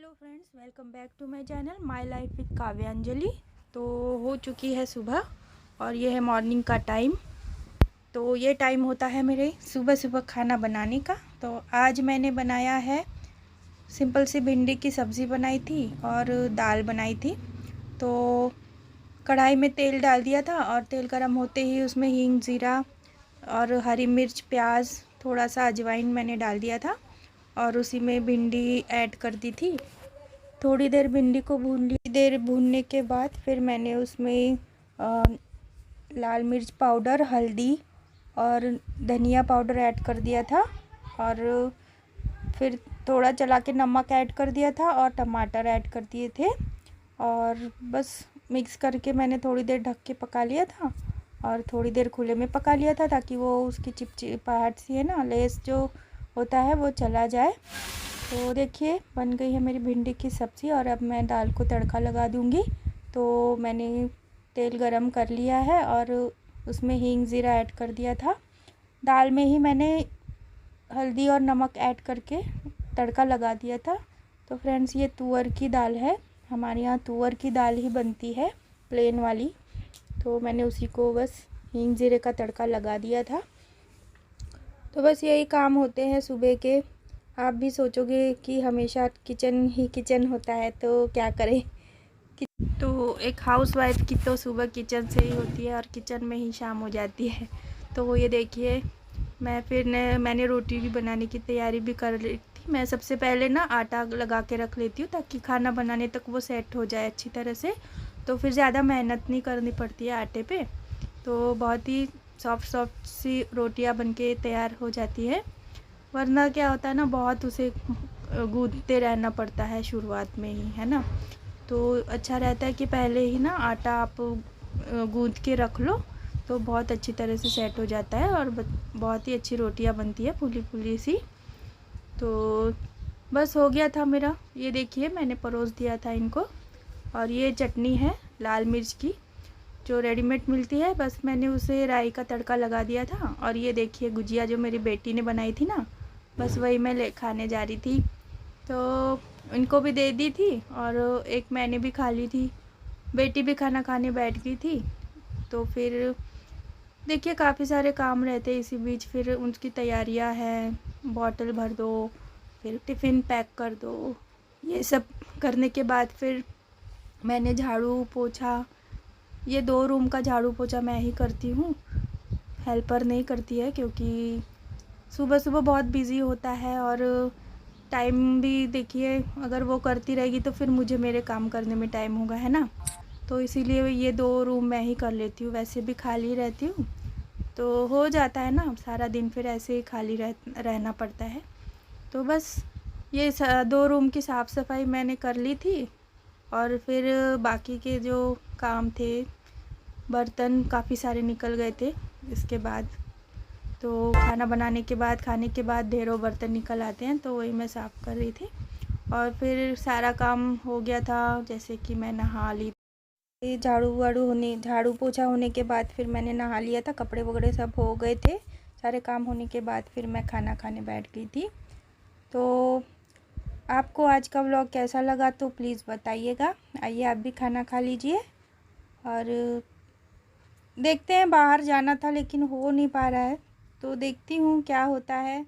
Hello friends, welcome back to my channel my life with Kavyanjali. तो हो चुकी है सुबह और ये है मॉर्निंग का टाइम। तो ये टाइम होता है मेरे सुबह सुबह खाना बनाने का। तो आज मैंने बनाया है सिंपल सी भिंडी की सब्ज़ी बनाई थी और दाल बनाई थी। तो कढ़ाई में तेल डाल दिया था और तेल गर्म होते ही उसमें हींग, जीरा और हरी मिर्च, प्याज, थोड़ा सा अजवाइन मैंने डाल दिया था और उसी में भिंडी ऐड कर दी थी। थोड़ी देर भिंडी को भूनने के बाद फिर मैंने उसमें लाल मिर्च पाउडर, हल्दी और धनिया पाउडर ऐड कर दिया था और फिर थोड़ा चला के नमक ऐड कर दिया था और टमाटर ऐड कर दिए थे और बस मिक्स करके मैंने थोड़ी देर ढक के पका लिया था और थोड़ी देर खुले में पका लिया था ताकि वो उसकी चिपचिपाहट सी है ना, लेस जो होता है वो चला जाए। तो देखिए बन गई है मेरी भिंडी की सब्ज़ी और अब मैं दाल को तड़का लगा दूंगी। तो मैंने तेल गरम कर लिया है और उसमें हींग, ज़ीरा ऐड कर दिया था। दाल में ही मैंने हल्दी और नमक ऐड करके तड़का लगा दिया था। तो फ्रेंड्स, ये तुअर की दाल है, हमारे यहाँ तुअर की दाल ही बनती है, प्लेन वाली। तो मैंने उसी को बस हींग, ज़ीरे का तड़का लगा दिया था। तो बस यही काम होते हैं सुबह के। आप भी सोचोगे कि हमेशा किचन ही किचन होता है, तो क्या करें। तो एक हाउसवाइफ की तो सुबह किचन से ही होती है और किचन में ही शाम हो जाती है। तो ये देखिए मैंने रोटी भी बनाने की तैयारी भी कर ली थी। मैं सबसे पहले ना आटा लगा के रख लेती हूँ ताकि खाना बनाने तक वो सेट हो जाए अच्छी तरह से। तो फिर ज़्यादा मेहनत नहीं करनी पड़ती है आटे पे। तो बहुत ही सॉफ्ट सी रोटियां बनके तैयार हो जाती है। वरना क्या होता है ना, बहुत उसे गूंथते रहना पड़ता है शुरुआत में ही, है ना। तो अच्छा रहता है कि पहले ही ना आटा आप गूंथ के रख लो, तो बहुत अच्छी तरह से सेट हो जाता है और बहुत ही अच्छी रोटियां बनती है, फूली फूली सी। तो बस हो गया था मेरा। ये देखिए मैंने परोस दिया था इनको। और ये चटनी है लाल मिर्च की, जो रेडीमेड मिलती है, बस मैंने उसे राई का तड़का लगा दिया था। और ये देखिए गुजिया जो मेरी बेटी ने बनाई थी ना, बस वही मैं खाने जा रही थी। तो इनको भी दे दी थी और एक मैंने भी खा ली थी। बेटी भी खाना खाने बैठ गई थी। तो फिर देखिए काफ़ी सारे काम रहते हैं इसी बीच। फिर उनकी तैयारियां हैं, बॉटल भर दो, फिर टिफ़िन पैक कर दो, ये सब करने के बाद फिर मैंने झाड़ू पोछा, ये 2 रूम का झाड़ू पोछा मैं ही करती हूँ, हेल्पर नहीं करती है, क्योंकि सुबह सुबह बहुत बिज़ी होता है और टाइम भी देखिए अगर वो करती रहेगी तो फिर मुझे मेरे काम करने में टाइम होगा, है ना। तो इसीलिए ये 2 रूम मैं ही कर लेती हूँ। वैसे भी खाली रहती हूँ तो हो जाता है ना, सारा दिन फिर ऐसे ही खाली रहना पड़ता है। तो बस ये 2 रूम की साफ़ सफाई मैंने कर ली थी और फिर बाकी के जो काम थे, बर्तन काफ़ी सारे निकल गए थे इसके बाद। तो खाना बनाने के बाद, खाने के बाद ढेरों बर्तन निकल आते हैं, तो वही मैं साफ़ कर रही थी। और फिर सारा काम हो गया था, जैसे कि मैं नहा ली, झाड़ू पोछा होने के बाद फिर मैंने नहा लिया था, कपड़े वगैरह सब हो गए थे। सारे काम होने के बाद फिर मैं खाना खाने बैठ गई थी। तो आपको आज का व्लॉग कैसा लगा तो प्लीज़ बताइएगा। आइए आप भी खाना खा लीजिए। और देखते हैं, बाहर जाना था लेकिन हो नहीं पा रहा है, तो देखती हूँ क्या होता है।